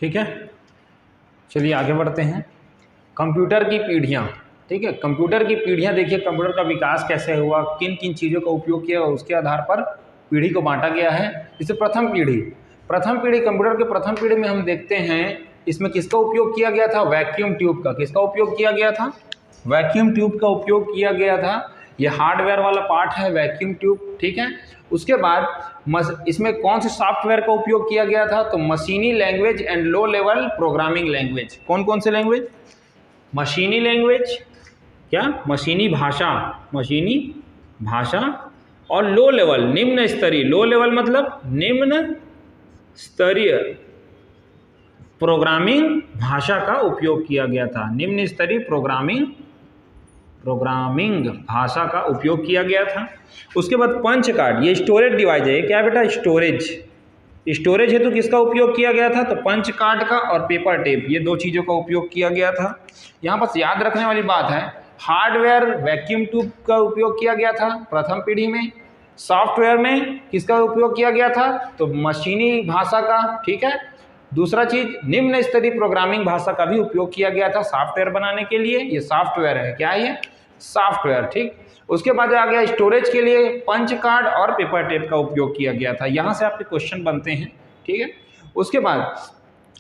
ठीक है, चलिए आगे बढ़ते हैं। कंप्यूटर की पीढ़ियाँ, ठीक है, कंप्यूटर की पीढ़ियाँ देखिए, कंप्यूटर का विकास कैसे हुआ, किन किन चीज़ों का उपयोग किया और उसके आधार पर पीढ़ी को बांटा गया है। जैसे प्रथम पीढ़ी, कंप्यूटर के प्रथम पीढ़ी में हम देखते हैं इसमें किसका उपयोग किया गया था, वैक्यूम ट्यूब का। किसका उपयोग किया गया था, वैक्यूम ट्यूब का उपयोग किया गया था। ये हार्डवेयर वाला पार्ट है वैक्यूम ट्यूब, ठीक है। उसके बाद इसमें कौन से सॉफ्टवेयर का उपयोग किया गया था, तो मशीनी language and low level programming language. कौन कौन से लैंग्वेज, मशीनी लैंग्वेज, क्या, मशीनी भाषा और लो लेवल, निम्न स्तरीय, लो लेवल मतलब निम्न स्तरीय प्रोग्रामिंग भाषा का उपयोग किया गया था। निम्न स्तरीय प्रोग्रामिंग भाषा का उपयोग किया गया था। उसके बाद पंच कार्ड, ये स्टोरेज डिवाइस है। ये क्या बेटा, स्टोरेज है तो किसका उपयोग किया गया था, तो पंच कार्ड का और पेपर टेप, ये दो चीज़ों का उपयोग किया गया था। यहाँ बस याद रखने वाली बात है, हार्डवेयर वैक्यूम ट्यूब का उपयोग किया गया था प्रथम पीढ़ी में। सॉफ्टवेयर में किसका उपयोग किया गया था, तो मशीनी भाषा का, ठीक है। दूसरा चीज, निम्न स्तरीय प्रोग्रामिंग भाषा का भी उपयोग किया गया था सॉफ्टवेयर बनाने के लिए। ये सॉफ्टवेयर है, क्या है ये, सॉफ्टवेयर, ठीक। उसके बाद आ गया स्टोरेज के लिए पंच कार्ड और पेपर टेप का उपयोग किया गया था। यहाँ से आपके क्वेश्चन बनते हैं, ठीक है। उसके बाद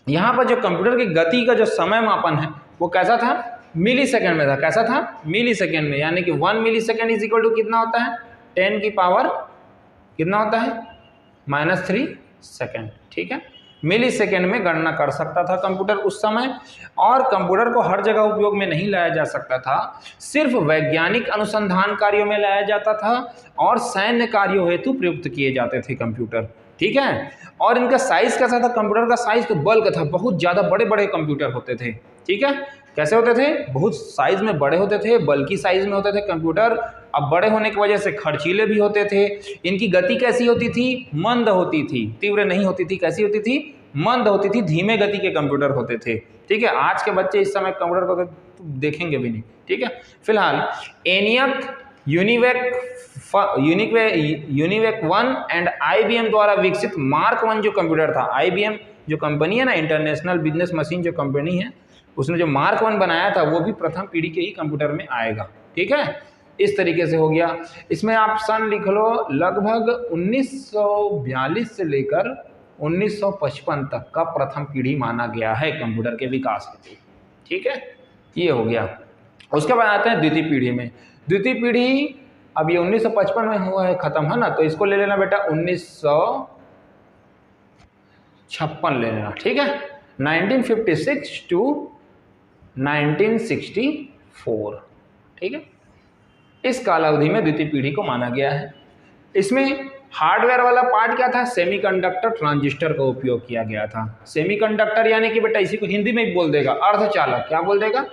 यहाँ पर जो कंप्यूटर की गति का जो समय मापन है वो कैसा था, मिली सेकेंड में था। कैसा था, मिली सेकेंड में, यानी कि 1 मिली सेकेंड इज इक्वल टू कितना होता है, 10 की पावर कितना होता है, -3 सेकेंड, ठीक है। मिली सेकेंड में गणना कर सकता था कंप्यूटर उस समय। और कंप्यूटर को हर जगह उपयोग में नहीं लाया जा सकता था, सिर्फ वैज्ञानिक अनुसंधान कार्यों में लाया जाता था और सैन्य कार्यों हेतु प्रयुक्त किए जाते थे कंप्यूटर, ठीक है। और इनका साइज कैसा था, कंप्यूटर का साइज तो बल्क था, बहुत ज़्यादा बड़े बड़े कंप्यूटर होते थे, ठीक है। कैसे होते थे, बहुत साइज में बड़े होते थे, बल्कि साइज में होते थे कंप्यूटर। अब बड़े होने की वजह से खर्चीले भी होते थे। इनकी गति कैसी होती थी, मंद होती थी, तीव्र नहीं होती थी। कैसी होती थी, मंद होती थी, धीमे गति के कंप्यूटर होते थे, ठीक है। आज के बच्चे इस समय कंप्यूटर को तो देखेंगे भी नहीं, ठीक है। फिलहाल एनियक, यूनिवेक 1 एंड IBM द्वारा विकसित मार्क 1 जो कंप्यूटर था, IBM जो कंपनी है ना, इंटरनेशनल बिजनेस मशीन जो कंपनी है, उसने जो मार्क 1 बनाया था वो भी प्रथम पीढ़ी के ही कंप्यूटर में आएगा, ठीक है। इस तरीके से हो गया। इसमें आप सन लिख लो, लगभग 1942 से लेकर 1955 तक का प्रथम पीढ़ी माना गया है कंप्यूटर के विकास के लिए, ठीक है। ये हो गया। उसके बाद आते हैं द्वितीय पीढ़ी में। द्वितीय पीढ़ी अब ये 1955 में हुआ है, खत्म है ना, तो इसको ले लेना बेटा 1956 ले लेना, ठीक है। 1956 to 1964, ठीक है। इस कालावधि में द्वितीय पीढ़ी को माना गया है। इसमें हार्डवेयर वाला पार्ट क्या था, सेमीकंडक्टर ट्रांजिस्टर का उपयोग किया गया था। सेमीकंडक्टर यानी कि बेटा इसी को हिंदी में भी बोल देगा अर्धचालक। क्या बोल देगा,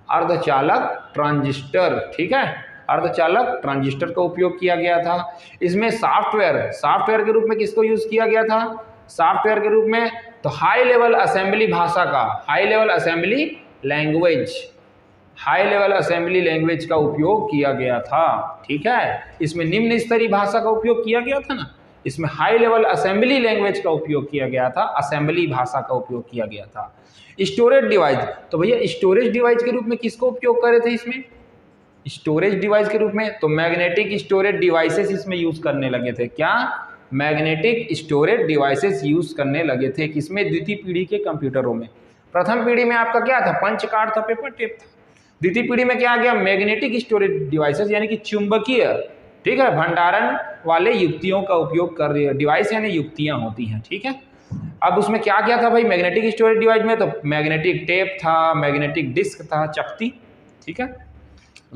अर्धचालक ट्रांजिस्टर, ठीक है। अर्धचालक ट्रांजिस्टर का उपयोग किया गया था। इसमें सॉफ्टवेयर के रूप में किसको यूज किया गया था, सॉफ्टवेयर के रूप में तो हाई लेवल असेंबली भाषा का, हाई लेवल असेंबली लैंग्वेज का उपयोग किया गया था, ठीक है। इसमें निम्न स्तरीय भाषा का उपयोग किया गया था ना, इसमें हाई लेवल असेंबली लैंग्वेज का उपयोग किया गया था, असेंबली भाषा का उपयोग किया गया था। स्टोरेज डिवाइस, तो भैया स्टोरेज डिवाइस के रूप में किसको उपयोग करे थे, इसमें स्टोरेज डिवाइस के रूप में तो मैग्नेटिक स्टोरेज डिवाइसेस इसमें यूज करने लगे थे। क्या, मैग्नेटिक स्टोरेज डिवाइसेस यूज करने लगे थे, किसमें, द्वितीय पीढ़ी के कंप्यूटरों में। प्रथम पीढ़ी में आपका क्या था, पंच कार्ड था, पेपर टेप था। द्वितीय पीढ़ी में क्या आ गया, मैग्नेटिक स्टोरेज डिवाइसेस यानी कि चुंबकीय, ठीक है, भंडारण वाले युक्तियों का उपयोग कर रही है। डिवाइस यानी युक्तियां होती हैं, ठीक है। अब उसमें क्या क्या था भाई, मैग्नेटिक स्टोरेज डिवाइस में तो मैग्नेटिक टेप था, मैग्नेटिक डिस्क था, चकती, ठीक है।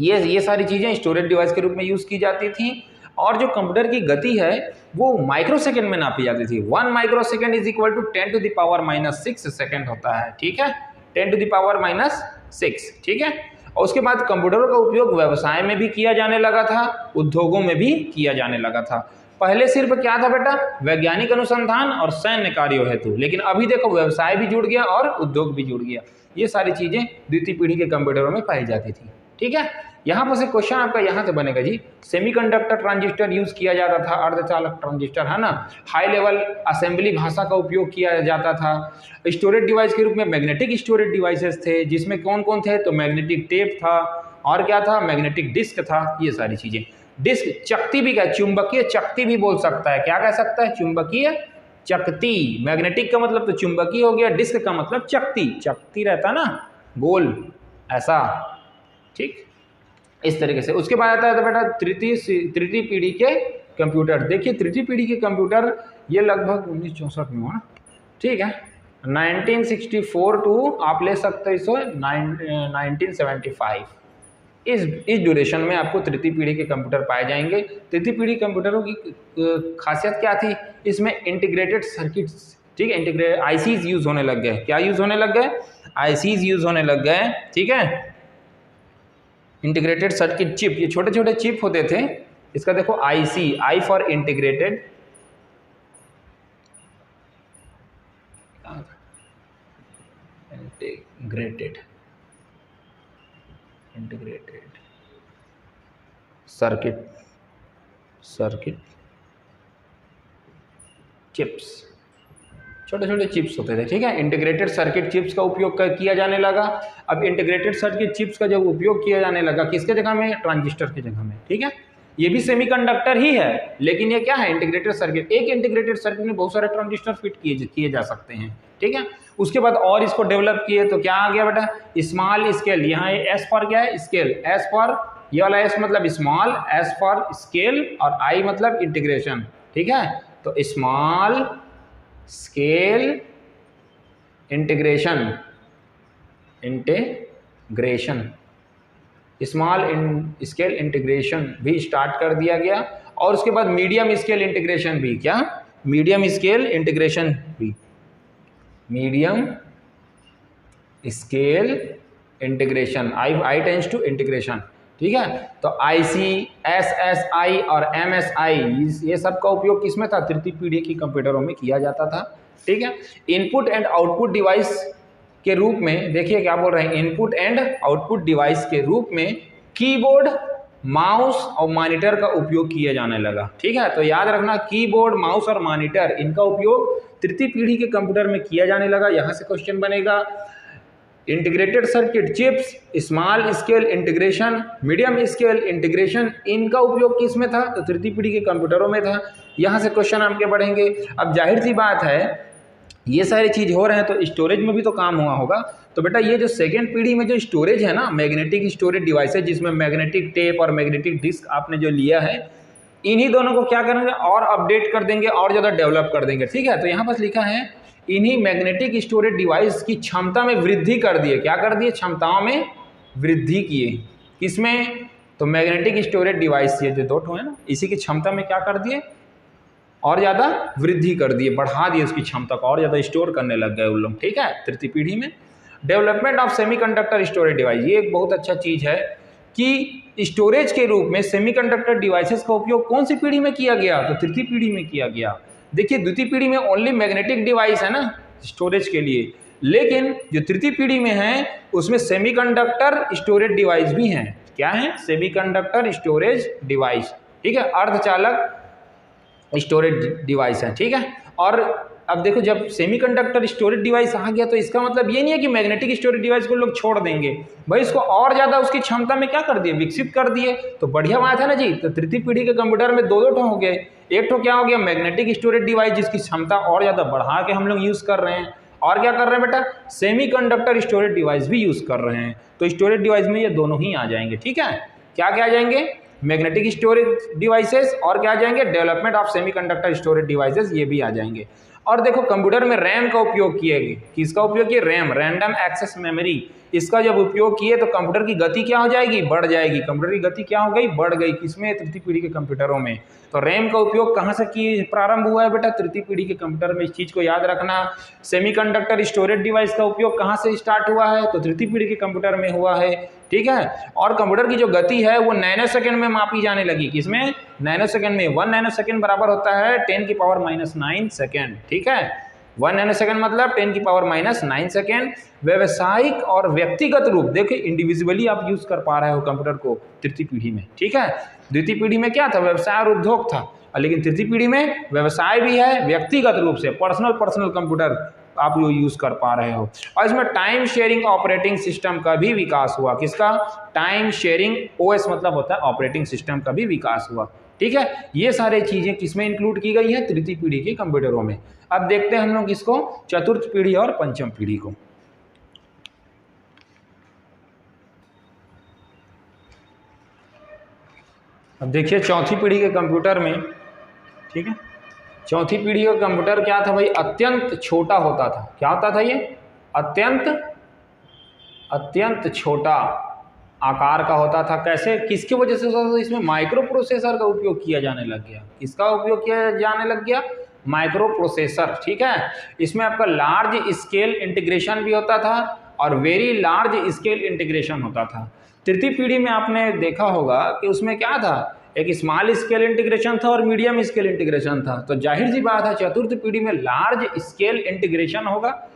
ये सारी चीजें स्टोरेज डिवाइस के रूप में यूज की जाती थी। और जो कंप्यूटर की गति है वो माइक्रोसेकंड में नापी जाती थी। 1 microsecond is equal to 10 to the power -6 second होता है, ठीक है, 10 to the power -6, ठीक है। और उसके बाद कंप्यूटरों का उपयोग व्यवसाय में भी किया जाने लगा था, उद्योगों में भी किया जाने लगा था। पहले सिर्फ क्या था बेटा, वैज्ञानिक अनुसंधान और सैन्य कार्यों हेतु, लेकिन अभी देखो व्यवसाय भी जुड़ गया और उद्योग भी जुड़ गया। ये सारी चीजें द्वितीय पीढ़ी के कंप्यूटरों में पाई जाती थी, ठीक है। यहाँ पर से क्वेश्चन आपका यहाँ से बनेगा जी, सेमीकंडक्टर ट्रांजिस्टर यूज किया जाता था, अर्धचालक ट्रांजिस्टर है ना, हाई लेवल असेंबली भाषा का उपयोग किया जाता था। स्टोरेज डिवाइस के रूप में मैग्नेटिक स्टोरेज डिवाइसेस थे, जिसमें कौन कौन थे, तो मैग्नेटिक टेप था, और क्या था, मैग्नेटिक डिस्क था, ये सारी चीजें। डिस्क चकती भी क्या, चुंबकीय चकती भी बोल सकता है, क्या कह सकता है, चुंबकीय चकती। मैग्नेटिक का मतलब तो चुंबकीय हो गया, डिस्क का मतलब चकती, चकती रहता ना गोल ऐसा, ठीक, इस तरीके से। उसके बाद आता है तो बेटा तृतीय पीढ़ी के कंप्यूटर। देखिए तृतीय पीढ़ी के कंप्यूटर ये लगभग 1964 में हुआ, ठीक है, 1964 टू आप ले सकते हो इसको 1975, इस ड्यूरेशन में आपको तृतीय पीढ़ी के कंप्यूटर पाए जाएंगे। तृतीय पीढ़ी कंप्यूटरों की खासियत क्या थी, इसमें इंटीग्रेटेड सर्किट्स, ठीक है, इंटीग्रेटेड आईसीज यूज होने लग गए। क्या यूज होने लग गए, आईसीज यूज होने लग गए, ठीक है, इंटीग्रेटेड सर्किट चिप, ये छोटे छोटे चिप होते थे। इसका देखो IC, I for integrated, integrated circuit chips, छोटे छोटे चिप्स होते थे, ठीक है। इंटीग्रेटेड सर्किट चिप्स का उपयोग किया जाने लगा। अब इंटीग्रेटेड सर्किट चिप्स का जब उपयोग किया जाने लगा, किसके जगह में, ट्रांजिस्टर की जगह में, ठीक है। ये भी सेमीकंडक्टर ही है, लेकिन ये क्या है, इंटीग्रेटेड सर्किट। एक इंटीग्रेटेड सर्किट में बहुत सारे ट्रांजिस्टर फिट किए जा सकते हैं, ठीक है। उसके बाद और इसको डेवलप किए तो क्या आ गया बेटा, स्मॉल स्केल। यहाँ एस फॉर क्या है, स्केल, एस फॉर, ये वाला एस मतलब स्मॉल, एस फॉर स्केल, और आई मतलब इंटीग्रेशन, ठीक है। तो small scale integration, small scale integration भी स्टार्ट कर दिया गया। और उसके बाद मीडियम स्केल इंटीग्रेशन भी, क्या, मीडियम स्केल इंटीग्रेशन भी, medium scale integration, I tends to integration, ठीक है। तो आईसी, एसएसआई और एमएसआई, ये सब का उपयोग किसमें था, तृतीय पीढ़ी की कंप्यूटरों में किया जाता था, ठीक है। इनपुट एंड आउटपुट डिवाइस के रूप में, देखिए क्या बोल रहे हैं, इनपुट एंड आउटपुट डिवाइस के रूप में कीबोर्ड, माउस और मॉनिटर का उपयोग किया जाने लगा, ठीक है। तो याद रखना, कीबोर्ड, माउस और मॉनिटर, इनका उपयोग तृतीय पीढ़ी के कंप्यूटर में किया जाने लगा। यहां से क्वेश्चन बनेगा, integrated circuit chips, small scale integration, medium scale integration, इनका उपयोग किस में था, तो तृतीय पीढ़ी के कंप्यूटरों में था। यहां से क्वेश्चन आपके बढ़ेंगे। अब जाहिर सी बात है, ये सारी चीज हो रहे हैं तो स्टोरेज में भी तो काम हुआ होगा। तो बेटा ये जो सेकेंड पीढ़ी में जो स्टोरेज है ना, मैग्नेटिक स्टोरेज डिवाइसेज, जिसमें मैग्नेटिक टेप और मैग्नेटिक डिस्क आपने जो लिया है, इन्हीं दोनों को क्या करेंगे, और अपडेट कर देंगे, और ज़्यादा डेवलप कर देंगे, ठीक है। तो यहाँ पर लिखा है, इन्हीं मैग्नेटिक स्टोरेज डिवाइस की क्षमता में वृद्धि कर दिए। क्या कर दिए, क्षमताओं में वृद्धि किए। किसमें, तो मैग्नेटिक स्टोरेज डिवाइस, ये जो दो ठो है ना, इसी की क्षमता में क्या कर दिए, और ज़्यादा वृद्धि कर दिए, बढ़ा दिए उसकी क्षमता को, और ज़्यादा स्टोर करने लग गए उन लोग, ठीक है, तृतीय पीढ़ी में। Development of semiconductor storage device, ये एक बहुत अच्छा चीज़ है कि स्टोरेज के रूप में सेमीकंडक्टर डिवाइसेस का उपयोग कौन सी पीढ़ी में किया गया, तो तृतीय पीढ़ी में किया गया। देखिए द्वितीय पीढ़ी में ओनली मैग्नेटिक डिवाइस है ना स्टोरेज के लिए, लेकिन जो तृतीय पीढ़ी में है उसमें सेमीकंडक्टर स्टोरेज डिवाइस भी हैं। क्या है, सेमीकंडक्टर स्टोरेज डिवाइस, ठीक है, अर्धचालक स्टोरेज डिवाइस है, ठीक है। और अब देखो, जब सेमीकंडक्टर स्टोरेज डिवाइस आ गया तो इसका मतलब ये नहीं है कि मैग्नेटिक स्टोरेज डिवाइस को लोग छोड़ देंगे, भाई इसको और ज़्यादा उसकी क्षमता में क्या कर दिए, विकसित कर दिए। तो बढ़िया बात है ना जी। तो तृतीय पीढ़ी के कंप्यूटर में दो ठो हो गए। एक ठो क्या हो गया, मैग्नेटिक स्टोरेज डिवाइस, जिसकी क्षमता और ज़्यादा बढ़ा के हम लोग यूज़ कर रहे हैं। और क्या कर रहे हैं बेटा, सेमीकंडक्टर स्टोरेज डिवाइस भी यूज़ कर रहे हैं। तो स्टोरेज डिवाइस में ये दोनों ही आ जाएंगे, ठीक है। क्या क्या आ जाएंगे, मैग्नेटिक स्टोरेज डिवाइसेस, और क्या आ जाएंगे, development of semiconductor storage devices, ये भी आ जाएंगे। और देखो कंप्यूटर में रैम का उपयोग किया गया। किसका उपयोग किया, रैम, रैंडम एक्सेस मेमोरी। इसका जब उपयोग किए तो कंप्यूटर की गति क्या हो जाएगी, बढ़ जाएगी। कंप्यूटर की गति क्या हो गई, बढ़ गई। किसमें, तृतीय पीढ़ी के कंप्यूटरों में। तो रैम का उपयोग कहाँ से प्रारंभ हुआ है बेटा, तृतीय पीढ़ी के कंप्यूटर में। इस चीज को याद रखना। सेमीकंडक्टर स्टोरेज डिवाइस का उपयोग कहाँ से स्टार्ट हुआ है, तो तृतीय पीढ़ी के कंप्यूटर में हुआ है, ठीक है। और कंप्यूटर की जो गति है वो नैनो सेकंड में मापी जाने लगी। किसमें, नैनो सेकंड में। 1 नैनो सेकंड बराबर होता है 10⁻⁹ सेकंड, ठीक है। 1 नैनो सेकेंड मतलब 10⁻⁹ सेकेंड। व्यवसायिक और व्यक्तिगत रूप, देखिए इंडिविजुअली आप यूज कर पा रहे हो कंप्यूटर को तृतीय पीढ़ी में, ठीक है। द्वितीय पीढ़ी में क्या था, व्यवसाय और उद्योग था, लेकिन तृतीय पीढ़ी में व्यवसाय भी है, व्यक्तिगत रूप से पर्सनल कंप्यूटर आप यूज कर पा रहे हो। और इसमें टाइम शेयरिंग ऑपरेटिंग सिस्टम का भी विकास हुआ। किसका, टाइम शेयरिंग, ओएस मतलब होता है ऑपरेटिंग सिस्टम का भी विकास हुआ, ठीक है। ये सारे चीजें किसमें इंक्लूड की गई है, तृतीय पीढ़ी के कंप्यूटरों में। अब देखते हैं हम लोग इसको चतुर्थ पीढ़ी और पंचम पीढ़ी को। अब देखिए चौथी पीढ़ी के कंप्यूटर में, ठीक है, चौथी पीढ़ी का कंप्यूटर क्या था भाई, अत्यंत छोटा होता था। क्या होता था ये, अत्यंत छोटा आकार का होता था। कैसे, किसकी वजह से होता था, इसमें माइक्रो प्रोसेसर का उपयोग किया जाने लग गया। किसका उपयोग किया जाने लग गया, माइक्रो प्रोसेसर, ठीक है। इसमें आपका लार्ज स्केल इंटीग्रेशन भी होता था और वेरी लार्ज स्केल इंटीग्रेशन होता था। तृतीय पीढ़ी में आपने देखा होगा कि उसमें क्या था, एक स्मॉल स्केल इंटीग्रेशन था और मीडियम स्केल इंटीग्रेशन था। तो जाहिर सी बात है चतुर्थ पीढ़ी में लार्ज स्केल इंटीग्रेशन होगा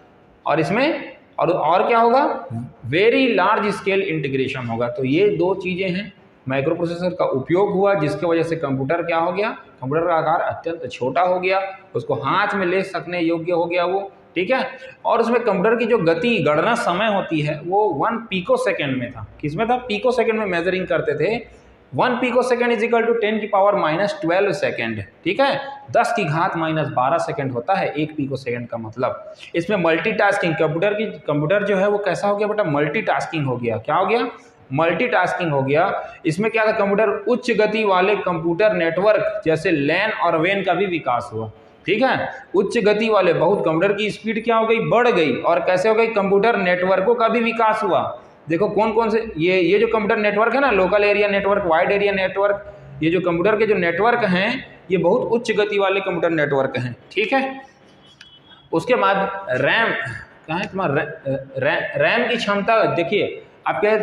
और इसमें और क्या होगा, वेरी लार्ज स्केल इंटीग्रेशन होगा। तो ये दो चीज़ें हैं, माइक्रो प्रोसेसर का उपयोग हुआ जिसकी वजह से कंप्यूटर क्या हो गया, कंप्यूटर का आकार अत्यंत छोटा हो गया, उसको हाथ में ले सकने योग्य हो गया वो, ठीक है। और उसमें कंप्यूटर की जो गति गणना समय होती है वो 1 पिकोसेकंड में था। किसमें था, पिकोसेकंड में मेजरिंग करते थे। 1 picosecond is equal to 10⁻⁻12 second, ठीक है। 10⁻12 सेकेंड होता है 1 पिकोसेकंड का मतलब। इसमें मल्टीटास्किंग, कंप्यूटर जो है वो कैसा हो गया बेटा, मल्टीटास्किंग हो गया। क्या हो गया, मल्टीटास्किंग हो गया। इसमें क्या था, कंप्यूटर उच्च गति वाले कंप्यूटर नेटवर्क जैसे लैन और वेन का भी विकास हुआ, ठीक है। उच्च गति वाले, बहुत कंप्यूटर की स्पीड क्या हो गई, बढ़ गई। और कैसे हो गई, कंप्यूटर नेटवर्कों का भी विकास हुआ। देखो कौन कौन से, ये जो कंप्यूटर नेटवर्क है ना, local area network, wide area network, ये जो कंप्यूटर के जो नेटवर्क हैं ये बहुत उच्च गति वाले कंप्यूटर नेटवर्क हैं, ठीक है। उसके बाद रैम, कहाँ है तुम्हारा रैम की क्षमता। देखिए आपके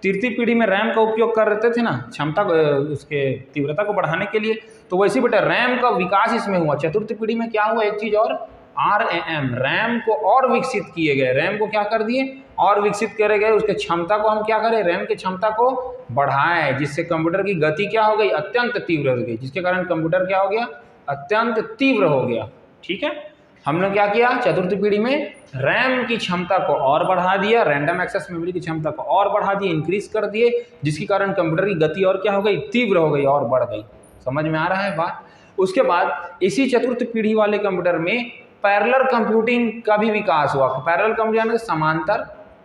तृतीय पीढ़ी में रैम का उपयोग कर रहे थे ना, क्षमता उसके तीव्रता को बढ़ाने के लिए, तो वैसे बेटा रैम का विकास इसमें हुआ। चतुर्थ पीढ़ी में क्या हुआ, एक चीज और, RAM, रैम को और विकसित किए गए। रैम को क्या कर दिए, और विकसित करे गए। उसके क्षमता को हम क्या करें, रैम की क्षमता को बढ़ाएं, जिससे कंप्यूटर की गति क्या हो गई, अत्यंत तीव्र हो गई, जिसके कारण कंप्यूटर क्या हो गया, अत्यंत तीव्र हो गया, ठीक है। हमने क्या किया, चतुर्थ पीढ़ी में रैम की क्षमता को और बढ़ा दिया, रैंडम एक्सेस मेमोरी की क्षमता को और बढ़ा दिए, इंक्रीज कर दिए, जिसके कारण कंप्यूटर की गति और क्या हो गई, तीव्र हो गई और बढ़ गई। समझ में आ रहा है बात। उसके बाद इसी चतुर्थ पीढ़ी वाले कंप्यूटर में पैरेलल कंप्यूटिंग का भी विकास हुआ। पैरेलल कंप्यूटिंग यानी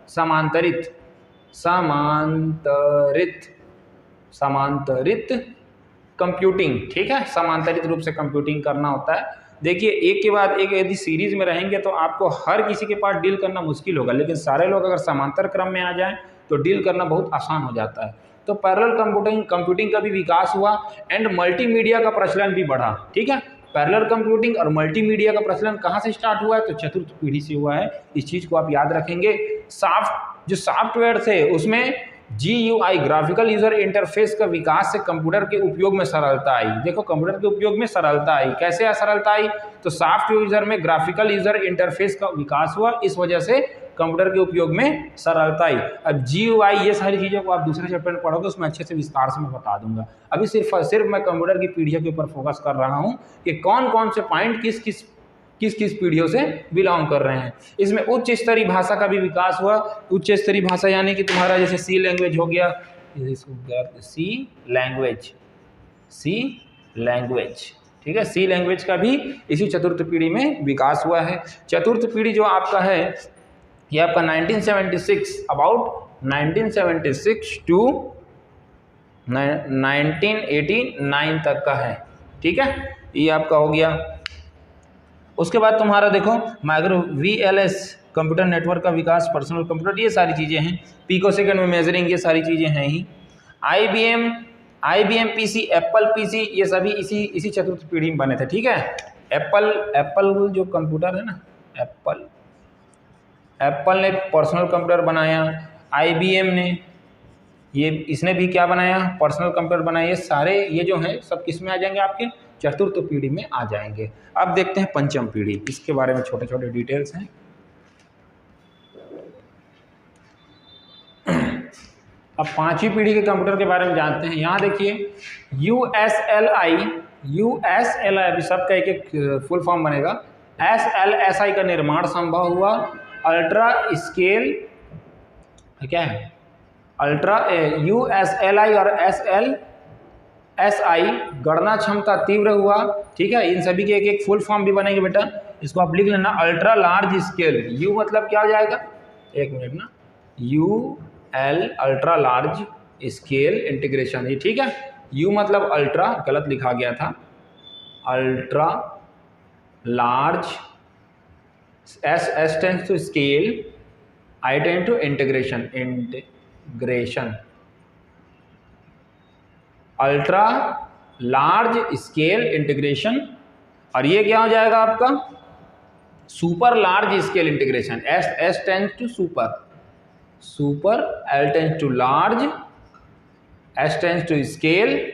समांतरित कंप्यूटिंग, ठीक है। समांतरित रूप से कंप्यूटिंग करना होता है। देखिए एक के बाद एक यदि सीरीज में रहेंगे तो आपको हर किसी के पास डील करना मुश्किल होगा, लेकिन सारे लोग अगर समांतर क्रम में आ जाएं तो डील करना बहुत आसान हो जाता है। तो पैरेलल कंप्यूटिंग का भी विकास हुआ एंड मल्टीमीडिया का प्रचलन भी बढ़ा, ठीक है। पैरेलल कंप्यूटिंग और मल्टीमीडिया का प्रचलन कहाँ से स्टार्ट हुआ है, तो चतुर्थ पीढ़ी से हुआ है। इस चीज़ को आप याद रखेंगे। जो सॉफ्टवेयर थे उसमें GUI, ग्राफिकल यूजर इंटरफेस का विकास से कंप्यूटर के उपयोग में सरलता आई। देखो कंप्यूटर के उपयोग में सरलता आई, कैसे सरलता आई, तो सॉफ्ट यूजर में ग्राफिकल यूजर इंटरफेस का विकास हुआ, इस वजह से कंप्यूटर के उपयोग में सरलता आई। अब GUI ये सारी चीज़ों को आप दूसरे चैप्टर में पढ़ोगे, उसमें अच्छे से विस्तार से मैं बता दूंगा। अभी सिर्फ मैं कंप्यूटर की पीढ़ियों के ऊपर फोकस कर रहा हूँ कि कौन कौन से पॉइंट किस किस पीढ़ियों से बिलोंग कर रहे हैं। इसमें उच्च स्तरीय भाषा का भी विकास हुआ। उच्च स्तरीय भाषा यानी कि तुम्हारा जैसे सी लैंग्वेज हो गया, सी लैंग्वेज, ठीक है। सी लैंग्वेज का भी इसी चतुर्थ पीढ़ी में विकास हुआ है। चतुर्थ पीढ़ी जो आपका है ये आपका 1976, अबाउट 1976 टू 1989 तक का है, ठीक है। ये आपका हो गया। उसके बाद तुम्हारा देखो माइक्रो VLS कंप्यूटर नेटवर्क का विकास, पर्सनल कंप्यूटर, ये सारी चीज़ें हैं। पिकोसेकंड में मेजरिंग, ये सारी चीज़ें हैं ही। IBM PC, एप्पल PC, ये सभी इसी चतुर्थ पीढ़ी में बने थे, ठीक है। एप्पल जो कंप्यूटर है ना, एप्पल ने पर्सनल कंप्यूटर बनाया। IBM ने इसने भी क्या बनाया, पर्सनल कंप्यूटर बनाया। ये सारे ये जो हैं सब किस में आ जाएंगे, आपके चतुर्थ पीढ़ी में आ जाएंगे। अब देखते हैं पंचम पीढ़ी, इसके बारे में छोटे छोटे डिटेल्स हैं। अब पांचवी पीढ़ी के कंप्यूटर के बारे में जानते हैं। यहाँ देखिए USLI अभी सबका एक एक फुल फॉर्म बनेगा। SLSI का निर्माण संभव हुआ। अल्ट्रा स्केल क्या है, अल्ट्रा USLI और SLSI गणना क्षमता तीव्र हुआ। ठीक है, इन सभी के एक एक फुल फॉर्म भी बनेंगे बेटा, इसको आप लिख लेना। अल्ट्रा लार्ज स्केल, U मतलब क्या हो जाएगा, एक मिनट ना, UL ultra large scale integration, ये ठीक है। U मतलब अल्ट्रा, गलत लिखा गया था, ultra large, S tends to scale, I tends to integration, ultra large scale integration. और ये क्या हो जाएगा आपका, super large scale integration. S tends to super, L tends to large, S tends to scale,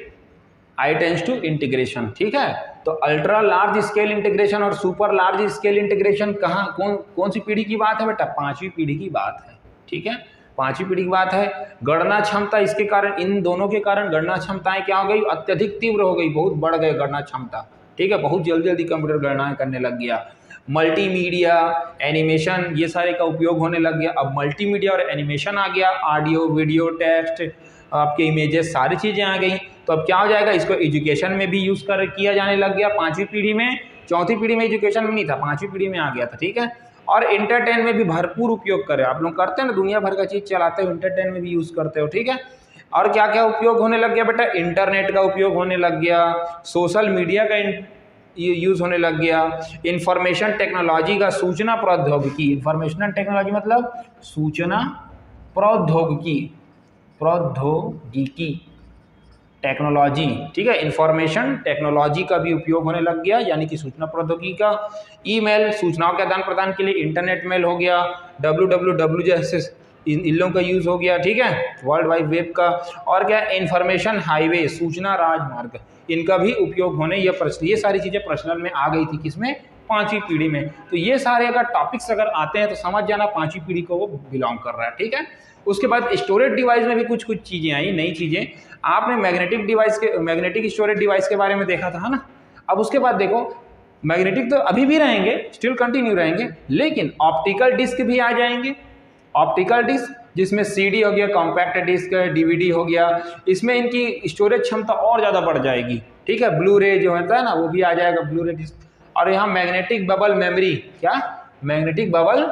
I tends to integration. ठीक है, तो ultra large scale integration और सुपर लार्ज स्केल इंटीग्रेशन कहाँ, कौन सी पीढ़ी की बात है बेटा, पांचवी पीढ़ी की बात है। ठीक है, पांचवी पीढ़ी की बात है। गणना क्षमता, इसके कारण, इन दोनों के कारण गणना क्षमताएं क्या हो गई, अत्यधिक तीव्र हो गई, बहुत बढ़ गए गणना क्षमता। ठीक है, बहुत जल्दी जल्दी कंप्यूटर गणनाएं करने लग गया। मल्टीमीडिया, एनिमेशन, ये सारे का उपयोग होने लग गया। अब मल्टीमीडिया और एनिमेशन आ गया, ऑडियो, वीडियो, टेक्स्ट, आपके इमेजेस, सारी चीज़ें आ गई। तो अब क्या हो जाएगा, इसको एजुकेशन में भी यूज़ किया जाने लग गया पांचवी पीढ़ी में। चौथी पीढ़ी में एजुकेशन में नहीं था, पांचवी पीढ़ी में आ गया था। ठीक है, और एंटरटेन में भी भरपूर उपयोग करें। आप लोग करते हैं ना, दुनिया भर का चीज़ चलाते हो, एंटरटेन में भी यूज़ करते हो। ठीक है, और क्या क्या उपयोग होने लग गया बेटा, इंटरनेट का उपयोग होने लग गया, सोशल मीडिया का यूज़ होने लग गया, इंफॉर्मेशन टेक्नोलॉजी का, सूचना प्रौद्योगिकी, इंफॉर्मेशनल टेक्नोलॉजी मतलब सूचना प्रौद्योगिकी, टेक्नोलॉजी। ठीक है, इंफॉर्मेशन टेक्नोलॉजी का भी उपयोग होने लग गया, यानी कि सूचना प्रौद्योगिकी का। ईमेल, सूचनाओं के आदान प्रदान के लिए इंटरनेट मेल हो गया, www जैसे इन लोगों का यूज़ हो गया। ठीक है, वर्ल्ड वाइड वेब का। और क्या, इंफॉर्मेशन हाईवे, सूचना राजमार्ग, इनका भी उपयोग होने, ये सारी चीज़ें प्रचलन में आ गई थी, किसमें, पांचवी पीढ़ी में। तो ये सारे अगर टॉपिक्स अगर आते हैं तो समझ जाना पांचवी पीढ़ी को वो बिलोंग कर रहा है। ठीक है, उसके बाद स्टोरेज डिवाइस में भी कुछ चीज़ें आई, नई चीज़ें। आपने मैग्नेटिक स्टोरेज डिवाइस के बारे में देखा था ना। अब उसके बाद देखो, मैग्नेटिक तो अभी भी रहेंगे, स्टिल कंटिन्यू रहेंगे, लेकिन ऑप्टिकल डिस्क भी आ जाएंगे। ऑप्टिकल डिस्क जिसमें CD हो गया, कॉम्पैक्ट डिस्क, DVD हो गया, इसमें इनकी स्टोरेज क्षमता और ज़्यादा बढ़ जाएगी। ठीक है, ब्लू रे जो होता है ना, वो भी आ जाएगा, ब्लू रे डिस्क। और यहाँ मैग्नेटिक बबल मेमोरी, क्या, मैग्नेटिक बबल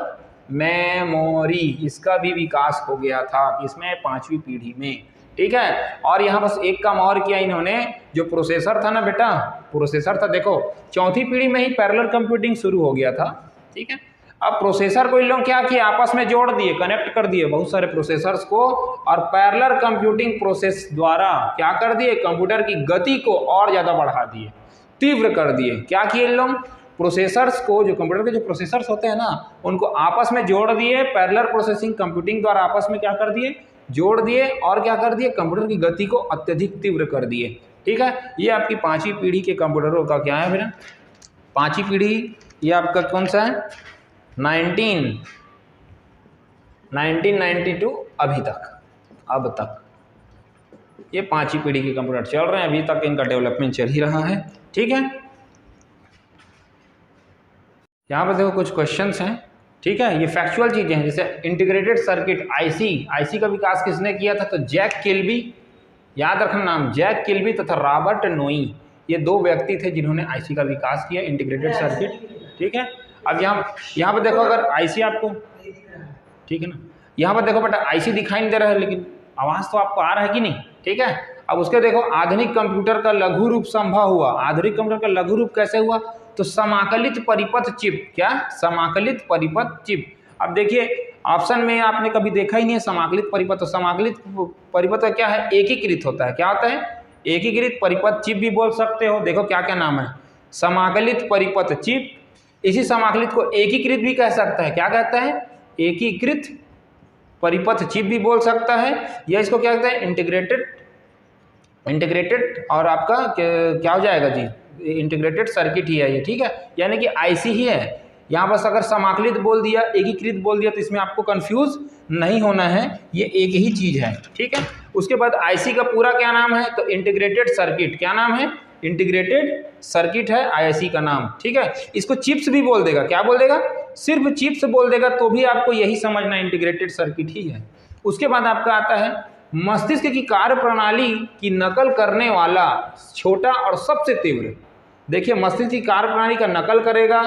मेमोरी, इसका भी विकास हो गया था, इसमें पांचवी पीढ़ी में। ठीक है, और यहाँ बस एक काम और किया इन्होंने, जो प्रोसेसर था ना बेटा, प्रोसेसर था, देखो चौथी पीढ़ी में ही पैरेलल कंप्यूटिंग शुरू हो गया था। ठीक है, अब प्रोसेसर को इन लोग क्या किया, आपस में जोड़ दिए, कनेक्ट कर दिए बहुत सारे प्रोसेसर्स को, और पैरेलल कंप्यूटिंग प्रोसेस द्वारा क्या कर दिए, कंप्यूटर की गति को और ज़्यादा बढ़ा दिए, तीव्र कर दिए। क्या किए इन लोग, प्रोसेसर्स को, जो कंप्यूटर के जो प्रोसेसर्स होते हैं ना, उनको आपस में जोड़ दिए, पैरेलल प्रोसेसिंग कंप्यूटिंग द्वारा आपस में क्या कर दिए, जोड़ दिए, और क्या कर दिए, कंप्यूटर की गति को अत्यधिक तीव्र कर दिए। ठीक है, ये आपकी पांचवी पीढ़ी के कंप्यूटरों का क्या है बेटा, पांचवी पीढ़ी, ये आपका कौन सा है, 1992 अभी तक, अब तक ये पांचवी पीढ़ी के कंप्यूटर चल रहे हैं, अभी तक इनका डेवलपमेंट चल ही रहा है। ठीक है, यहाँ पर देखो कुछ क्वेश्चंस हैं। ठीक है, ये फैक्चुअल चीज़ें हैं, जैसे इंटीग्रेटेड सर्किट, आईसी का विकास किसने किया था, तो जैक किल्बी, याद रखना नाम, जैक किल्बी तथा रॉबर्ट नोई, ये दो व्यक्ति थे जिन्होंने आईसी का विकास किया, इंटीग्रेटेड सर्किट। ठीक है, अब यहाँ पर देखो, अगर आईसी आपको, ठीक है ना, यहाँ पर देखो बेटा आईसी दिखाई नहीं दे रहा है, लेकिन आवाज़ तो आपको आ रहा है कि नहीं। ठीक है, अब उसके देखो, आधुनिक कंप्यूटर का लघु रूप संभव हुआ। आधुनिक कंप्यूटर का लघु रूप कैसे हुआ, तो समाकलित परिपथ चिप, क्या, समाकलित परिपथ चिप। अब देखिए ऑप्शन में आपने कभी देखा ही नहीं है समाकलित परिपथ, तो समाकलित परिपथ क्या है, एकीकृत होता है। क्या होता है, एकीकृत परिपथ चिप भी बोल सकते हो। देखो क्या क्या नाम है, समाकलित परिपथ चिप, इसी समाकलित को एकीकृत भी कह सकता है। क्या कहता है, एकीकृत परिपथ चिप भी बोल सकता है, या इसको क्या कहते हैं, इंटीग्रेटेड, और आपका क्या हो जाएगा जी, इंटीग्रेटेड सर्किट ही है ये, ठीक है, यानी कि आईसी ही है। यहाँ बस अगर समाकलित बोल दिया, एकीकृत बोल दिया, तो इसमें आपको कंफ्यूज नहीं होना है, ये एक ही चीज़ है, ठीक है। उसके बाद आईसी का पूरा क्या नाम है, तो इंटीग्रेटेड सर्किट, क्या नाम है, इंटीग्रेटेड सर्किट है आईसी का नाम, ठीक है। इसको चिप्स भी बोल देगा, क्या बोल देगा, सिर्फ चिप्स बोल देगा तो भी आपको यही समझना इंटीग्रेटेड सर्किट ही है। उसके बाद आपका आता है मस्तिष्क की कार्य प्रणाली की नकल करने वाला छोटा और सबसे तीव्र। देखिए मस्तिष्क की कार्य प्रणाली का नकल करेगा,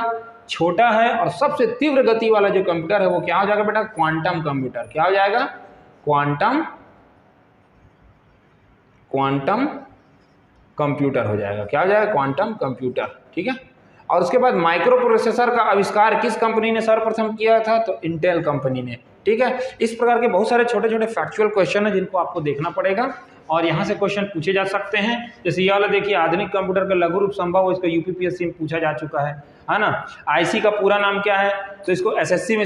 छोटा है और सबसे तीव्र गति वाला जो कंप्यूटर है वो क्या हो जाएगा बेटा, क्वांटम कंप्यूटर। क्या हो जाएगा, क्वांटम कंप्यूटर हो जाएगा। क्या हो जाएगा, क्वांटम कंप्यूटर, ठीक है। और उसके बाद माइक्रो प्रोसेसर का आविष्कार किस कंपनी ने सर्वप्रथम किया था, तो इंटेल कंपनी ने, ठीक है। इस प्रकार के बहुत सारे छोटे छोटे फैक्चुअल क्वेश्चन है जिनको आपको देखना पड़ेगा और यहाँ से क्वेश्चन पूछे जा सकते हैं। जैसे ये वाला देखिए, आधुनिक कंप्यूटर का लघु रूप संभव हो, इसका यूपीपीएससी में पूछा जा चुका है ना। आईसी का पूरा नाम क्या है, तो इसको एसएससी में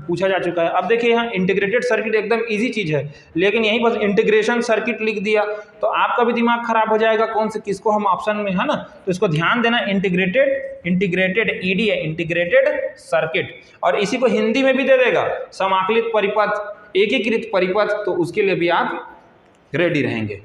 पूछा जा चुका है। अब देखिए यहाँ इंटीग्रेटेड सर्किट एकदम इजी चीज़ है, लेकिन यहीं बस इंटीग्रेशन सर्किट लिख दिया तो आपका भी दिमाग खराब हो जाएगा, कौन से किसको हम ऑप्शन में, है ना। तो इसको ध्यान देना, इंटीग्रेटेड ईडी है, इंटीग्रेटेड सर्किट। और इसी को हिंदी में भी दे देगा, समाकलित परिपथ, एकीकृत परिपथ, तो उसके लिए भी आप रेडी रहेंगे।